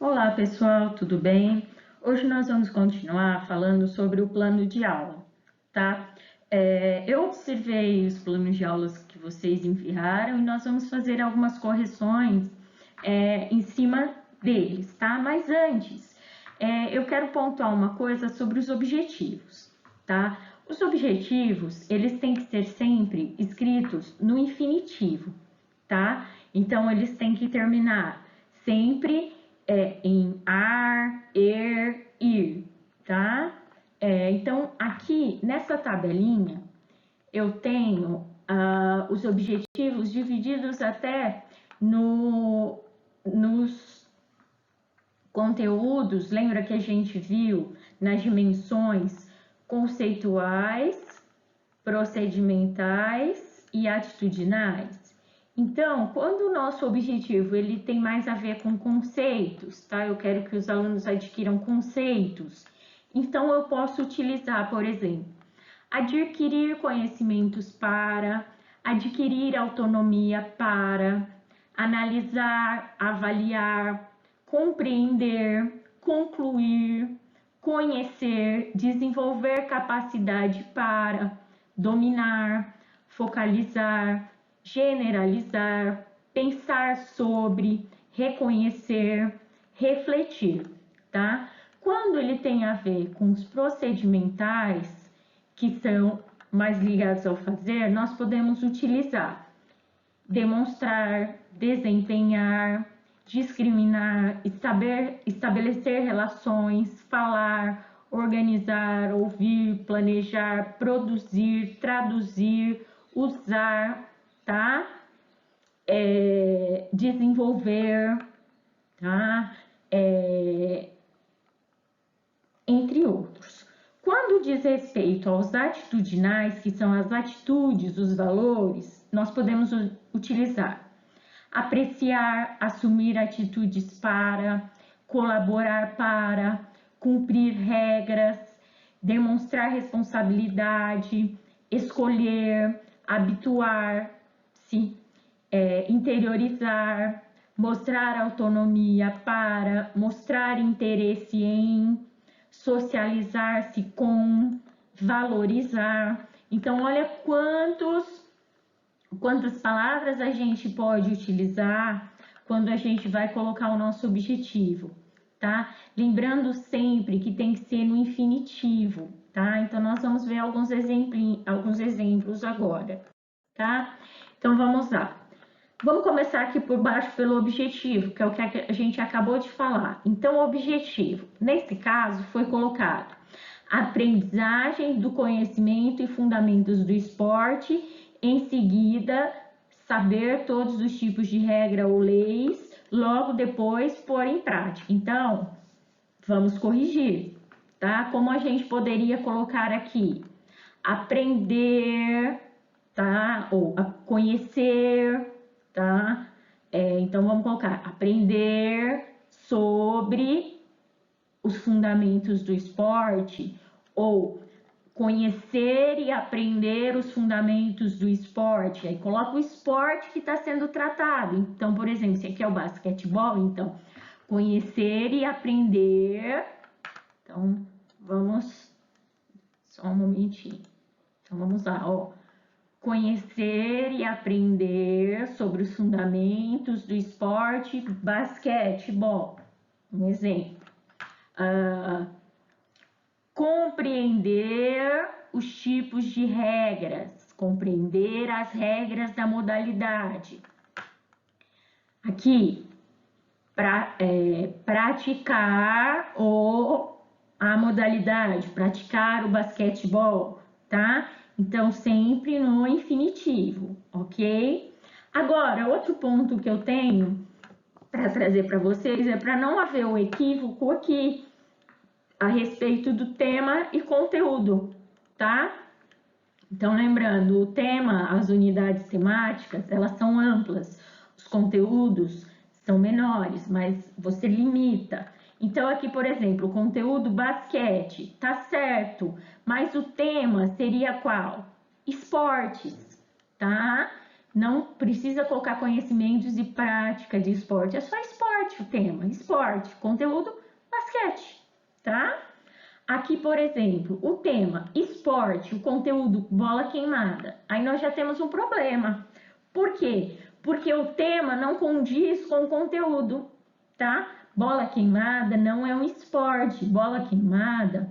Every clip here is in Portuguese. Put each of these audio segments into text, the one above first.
Olá pessoal, tudo bem? Hoje nós vamos continuar falando sobre o plano de aula, tá? Eu observei os planos de aulas que vocês enviaram e nós vamos fazer algumas correções em cima deles, tá? Mas antes, eu quero pontuar uma coisa sobre os objetivos, tá? Os objetivos, eles têm que ser sempre escritos no infinitivo, tá? Então, eles têm que terminar sempre em ar, ir, tá? Então, aqui nessa tabelinha, eu tenho os objetivos divididos até nos conteúdos. Lembra que a gente viu nas dimensões conceituais, procedimentais e atitudinais? Então, quando o nosso objetivo ele tem mais a ver com conceitos, tá? Eu quero que os alunos adquiram conceitos. Então, eu posso utilizar, por exemplo, adquirir conhecimentos para, adquirir autonomia para, analisar, avaliar, compreender, concluir, conhecer, desenvolver capacidade para, dominar, focalizar, generalizar, pensar sobre, reconhecer, refletir, tá? Quando ele tem a ver com os procedimentais, que são mais ligados ao fazer, nós podemos utilizar demonstrar, desempenhar, discriminar, estabelecer relações, falar, organizar, ouvir, planejar, produzir, traduzir, usar, tá? Desenvolver, tá? Entre outros. Quando diz respeito aos atitudinais, que são as atitudes, os valores, nós podemos utilizar apreciar, assumir atitudes para, colaborar para, cumprir regras, demonstrar responsabilidade, escolher, habituar-se, interiorizar, mostrar autonomia para, mostrar interesse em, socializar-se com, valorizar. Então, olha quantas palavras a gente pode utilizar quando a gente vai colocar o nosso objetivo, tá? Lembrando sempre que tem que ser no infinitivo, tá? Então, nós vamos ver alguns exemplos agora, tá? Então, vamos lá. Vamos começar aqui por baixo pelo objetivo, que é o que a gente acabou de falar. Então, o objetivo, nesse caso, foi colocado aprendizagem do conhecimento e fundamentos do esporte, em seguida, saber todos os tipos de regra ou leis, logo depois pôr em prática. Então, vamos corrigir, tá? Como a gente poderia colocar aqui? Aprender, tá? Ou conhecer, tá? Então, vamos colocar aprender sobre os fundamentos do esporte, ou conhecer e aprender os fundamentos do esporte. Aí coloca o esporte que está sendo tratado. Então, por exemplo, se aqui é o basquetebol, então, conhecer e aprender. Então, vamos, só um momentinho. Então, vamos lá, ó. Conhecer e aprender sobre os fundamentos do esporte basquetebol. Um exemplo. Compreender os tipos de regras, compreender as regras da modalidade. Aqui, praticar a modalidade, praticar o basquetebol, tá? Então, sempre no infinitivo, ok? Agora, outro ponto que eu tenho para trazer para vocês é para não haver o equívoco aqui a respeito do tema e conteúdo, tá? Então, lembrando, o tema, as unidades temáticas, elas são amplas, os conteúdos são menores, mas você limita. Então, aqui, por exemplo, o conteúdo basquete, tá certo, mas o tema seria qual? Esportes, tá? Não precisa colocar conhecimentos e prática de esporte, é só esporte esporte o tema, esporte, conteúdo, basquete, tá? Aqui, por exemplo, o tema esporte, o conteúdo bola queimada. Aí nós já temos um problema. Por quê? Porque o tema não condiz com o conteúdo, tá? Bola queimada não é um esporte. Bola queimada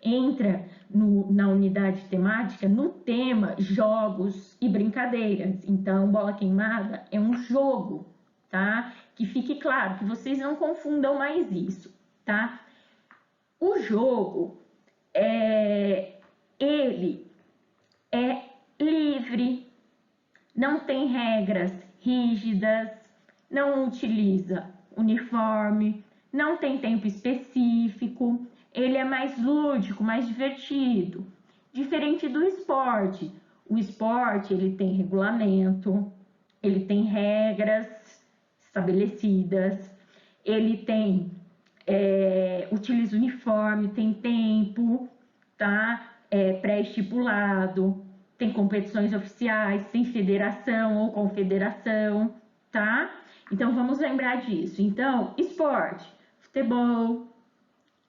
entra na unidade temática no tema jogos e brincadeiras. Então, bola queimada é um jogo, tá? Que fique claro, que vocês não confundam mais isso, tá? O jogo, ele é livre, não tem regras rígidas, não utiliza uniforme, não tem tempo específico, ele é mais lúdico, mais divertido. Diferente do esporte. O esporte, ele tem regulamento, ele tem regras estabelecidas, ele tem utiliza uniforme, tem tempo, tá? Pré-estipulado, tem competições oficiais, tem federação ou confederação, tá? Então, vamos lembrar disso. Então, esporte, futebol,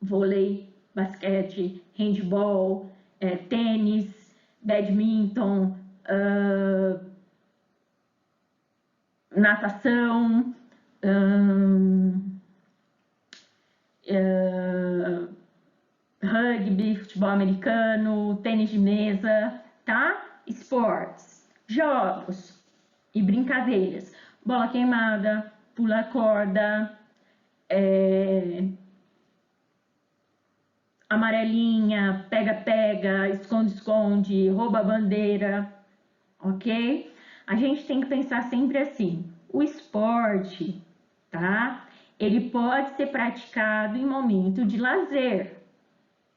vôlei, basquete, handball, tênis, badminton, natação, rugby, futebol americano, tênis de mesa, tá? Esportes, jogos e brincadeiras. Bola queimada, pula corda, amarelinha, pega-pega, esconde-esconde, rouba-bandeira, ok? A gente tem que pensar sempre assim, o esporte, tá? Ele pode ser praticado em momento de lazer,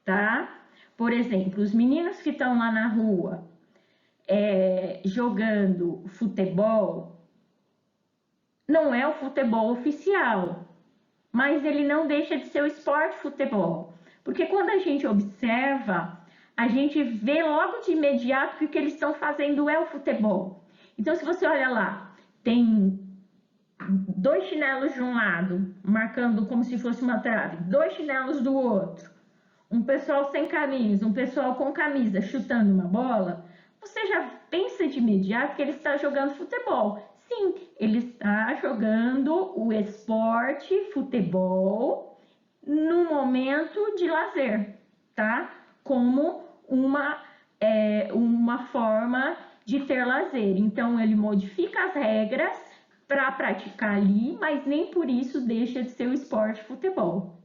tá? Por exemplo, os meninos que estão lá na rua jogando futebol, não é o futebol oficial, mas ele não deixa de ser o esporte futebol. Porque quando a gente observa, a gente vê logo de imediato que o que eles estão fazendo é o futebol. Então, se você olha lá, tem 2 chinelos de um lado, marcando como se fosse uma trave, 2 chinelos do outro, um pessoal sem camisa, um pessoal com camisa chutando uma bola, você já pensa de imediato que ele está jogando futebol. Sim, ele está jogando o esporte futebol no momento de lazer, tá? Como uma forma de ter lazer. Então, ele modifica as regras para praticar ali, mas nem por isso deixa de ser o esporte futebol,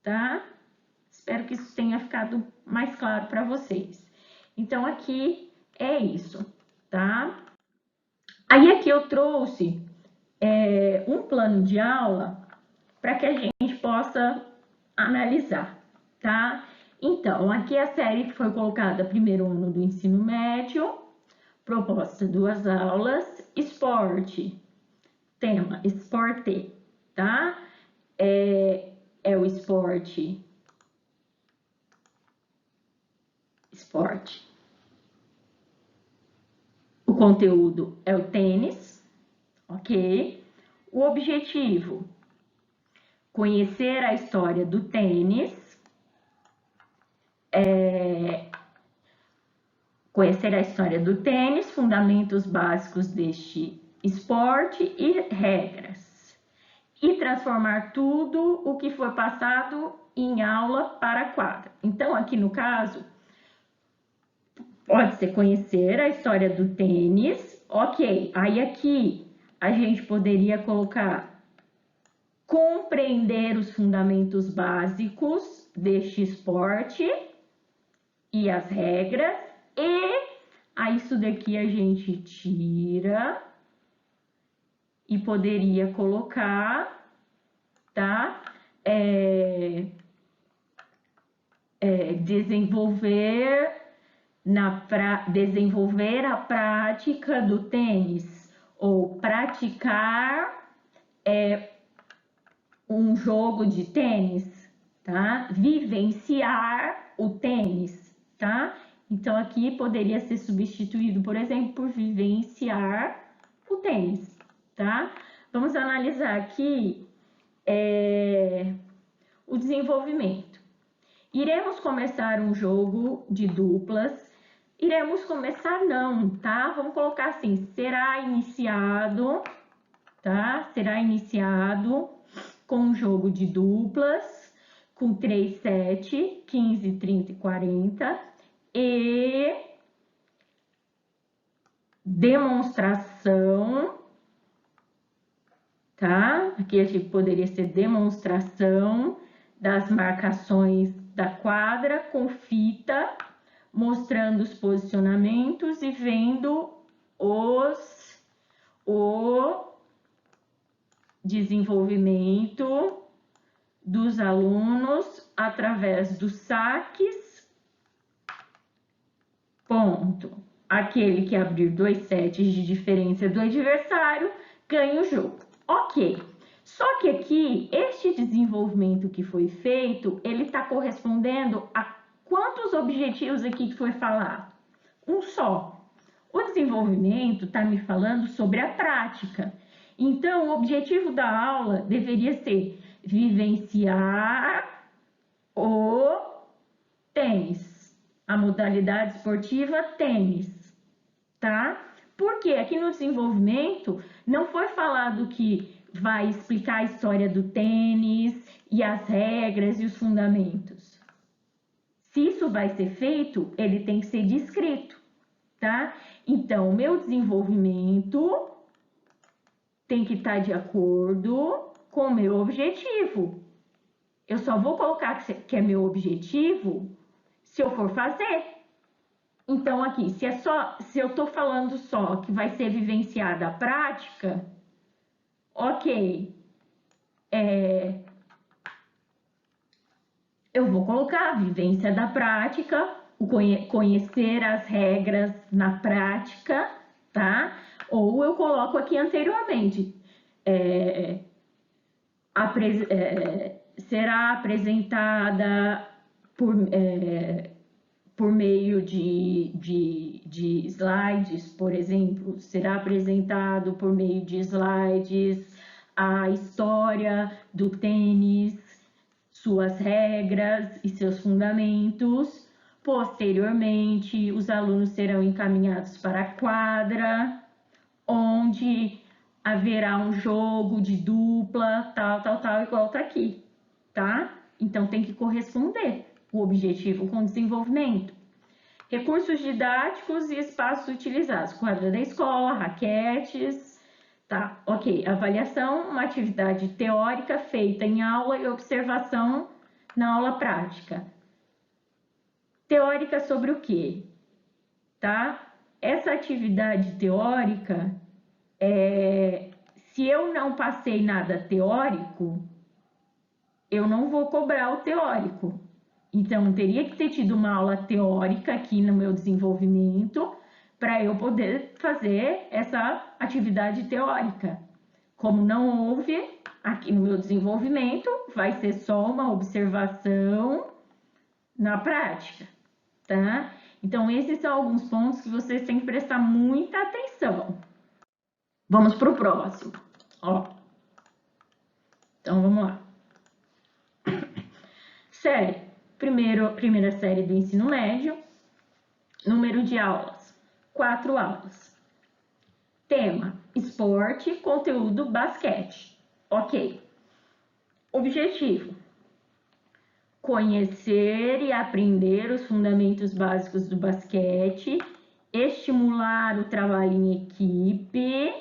tá? Espero que isso tenha ficado mais claro para vocês. Então, aqui é isso, tá? Aí, aqui eu trouxe um plano de aula para que a gente possa analisar, tá? Então, aqui a série que foi colocada primeiro ano do ensino médio, proposta 2 aulas, esporte, tema esporte, tá? É o esporte. O conteúdo é o tênis, ok? O objetivo, conhecer a história do tênis, fundamentos básicos deste esporte e regras. E transformar tudo o que foi passado em aula para a quadra. Então, aqui no caso, pode ser conhecer a história do tênis, ok. Aí aqui a gente poderia colocar compreender os fundamentos básicos deste esporte e as regras, e aí isso daqui a gente tira e poderia colocar, tá? Desenvolver a prática do tênis, ou praticar um jogo de tênis, tá? Vivenciar o tênis, tá? Então, aqui poderia ser substituído, por exemplo, por vivenciar o tênis, tá? Vamos analisar aqui o desenvolvimento. Iremos começar um jogo de duplas. Iremos começar não, tá? Vamos colocar assim, será iniciado, tá? Será iniciado com um jogo de duplas, com 3, 7, 15, 30 e 40, e demonstração, tá? Aqui a gente poderia ser demonstração das marcações da quadra com fita, mostrando os posicionamentos e vendo o desenvolvimento dos alunos através dos saques. Ponto. Aquele que abrir 2 sets de diferença do adversário ganha o jogo. Ok. Só que aqui, este desenvolvimento que foi feito, ele está correspondendo a quantos objetivos aqui que foi falado? Um só. O desenvolvimento está me falando sobre a prática. Então, o objetivo da aula deveria ser vivenciar o tênis, a modalidade esportiva tênis, tá? Porque aqui no desenvolvimento não foi falado que vai explicar a história do tênis e as regras e os fundamentos. Se isso vai ser feito, ele tem que ser descrito, tá? Então, o meu desenvolvimento tem que estar de acordo com o meu objetivo. Eu só vou colocar que é meu objetivo se eu for fazer. Então, aqui, se eu tô falando só que vai ser vivenciada a prática, ok. Eu vou colocar a vivência da prática, o conhecer as regras na prática, tá? Ou eu coloco aqui anteriormente. Será apresentada por meio de slides, por exemplo, será apresentado por meio de slides a história do tênis, suas regras e seus fundamentos. Posteriormente, os alunos serão encaminhados para a quadra, onde haverá um jogo de dupla, tal, igual tá aqui, tá? Então, tem que corresponder o objetivo com o desenvolvimento. Recursos didáticos e espaços utilizados. Quadra da escola, raquetes, tá? Ok. Avaliação, uma atividade teórica feita em aula e observação na aula prática. Teórica sobre o quê? Tá? Essa atividade teórica, se eu não passei nada teórico, eu não vou cobrar o teórico. Então, teria que ter tido uma aula teórica aqui no meu desenvolvimento para eu poder fazer essa atividade teórica. Como não houve aqui no meu desenvolvimento, vai ser só uma observação na prática, tá? Então, esses são alguns pontos que vocês têm que prestar muita atenção. Vamos para o próximo. Ó. Então, vamos lá. Série. Primeira série do ensino médio. Número de aulas, 4 aulas. Tema, esporte, conteúdo, basquete. Ok. Objetivo, conhecer e aprender os fundamentos básicos do basquete, estimular o trabalho em equipe,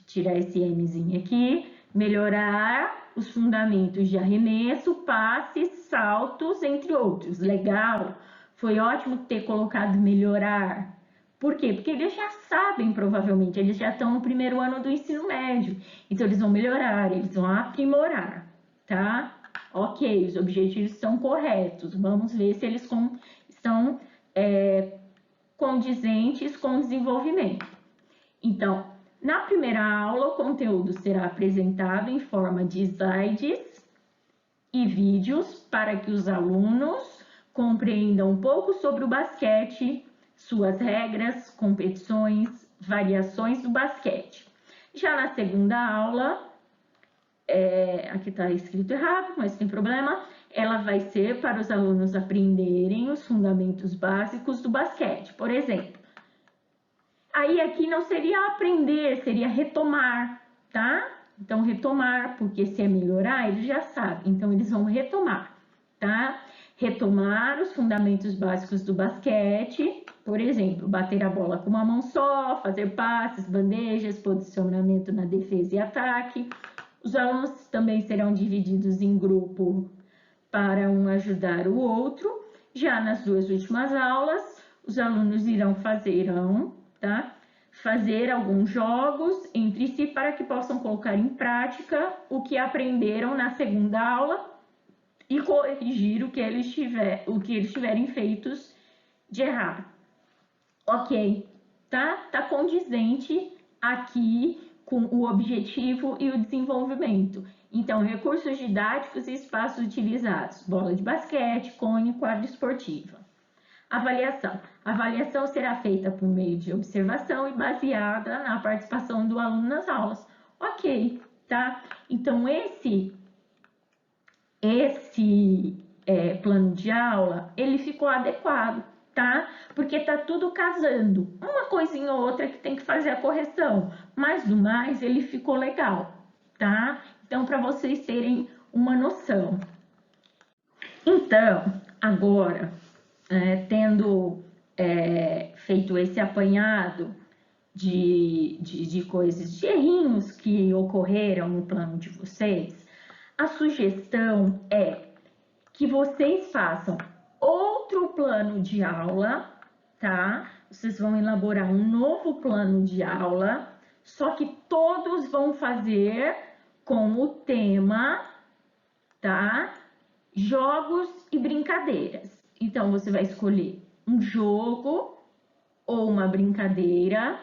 tirar esse Mzinho aqui, melhorar os fundamentos de arremesso, passes, saltos, entre outros. Legal? Foi ótimo ter colocado melhorar. Por quê? Porque eles já sabem, provavelmente, eles já estão no primeiro ano do ensino médio. Então, eles vão melhorar, eles vão aprimorar, tá? Ok, os objetivos são corretos. Vamos ver se eles estão condizentes com o desenvolvimento. Então, na primeira aula, o conteúdo será apresentado em forma de slides e vídeos para que os alunos compreendam um pouco sobre o basquete, suas regras, competições, variações do basquete. Já na segunda aula, aqui está escrito errado, mas tem problema. Ela vai ser para os alunos aprenderem os fundamentos básicos do basquete, por exemplo. Aí aqui não seria aprender, seria retomar, tá? Então, retomar, porque se é melhorar, eles já sabem. Então, eles vão retomar, tá? Retomar os fundamentos básicos do basquete, por exemplo, bater a bola com uma mão só, fazer passes, bandejas, posicionamento na defesa e ataque. Os alunos também serão divididos em grupo para um ajudar o outro. Já nas duas últimas aulas, os alunos irão fazer alguns jogos entre si para que possam colocar em prática o que aprenderam na segunda aula e corrigir o que eles tiverem feitos de errado. Ok, tá? Tá condizente aqui com o objetivo e o desenvolvimento. Então, recursos didáticos e espaços utilizados: bola de basquete, cone, quadra esportiva. Avaliação. A avaliação será feita por meio de observação e baseada na participação do aluno nas aulas. Ok, tá? Então, esse plano de aula, ele ficou adequado, tá? Porque tá tudo casando. Uma coisinha ou outra que tem que fazer a correção, mas do mais, ele ficou legal, tá? Então, para vocês terem uma noção. Então, agora, tendo feito esse apanhado de coisas, de errinhos que ocorreram no plano de vocês, a sugestão é que vocês façam outro plano de aula, tá? Vocês vão elaborar um novo plano de aula, só que todos vão fazer com o tema, tá? Jogos e brincadeiras. Então, você vai escolher um jogo ou uma brincadeira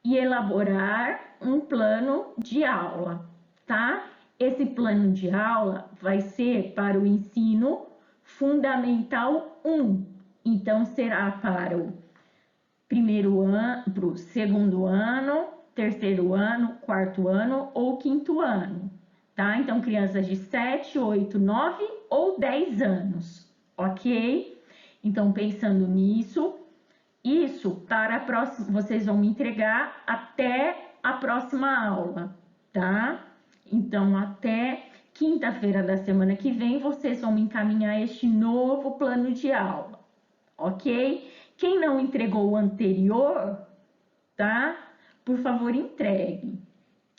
e elaborar um plano de aula, tá? Esse plano de aula vai ser para o ensino fundamental 1. Então, será para o primeiro ano, para o segundo ano, terceiro ano, quarto ano ou quinto ano, tá? Então, crianças de 7, 8, 9 ou 10 anos, ok? Então, pensando nisso, isso para a próxima, vocês vão me entregar até a próxima aula, tá? Então, até quinta-feira da semana que vem, vocês vão me encaminhar este novo plano de aula, ok? Quem não entregou o anterior, tá? Por favor, entregue.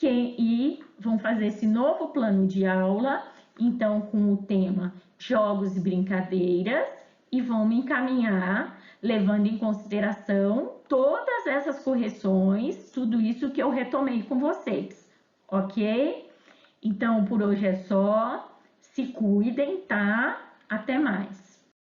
E vão fazer esse novo plano de aula, então, com o tema jogos e brincadeiras, e vão me encaminhar, levando em consideração todas essas correções, tudo isso que eu retomei com vocês, ok? Então, por hoje é só. Se cuidem, tá? Até mais.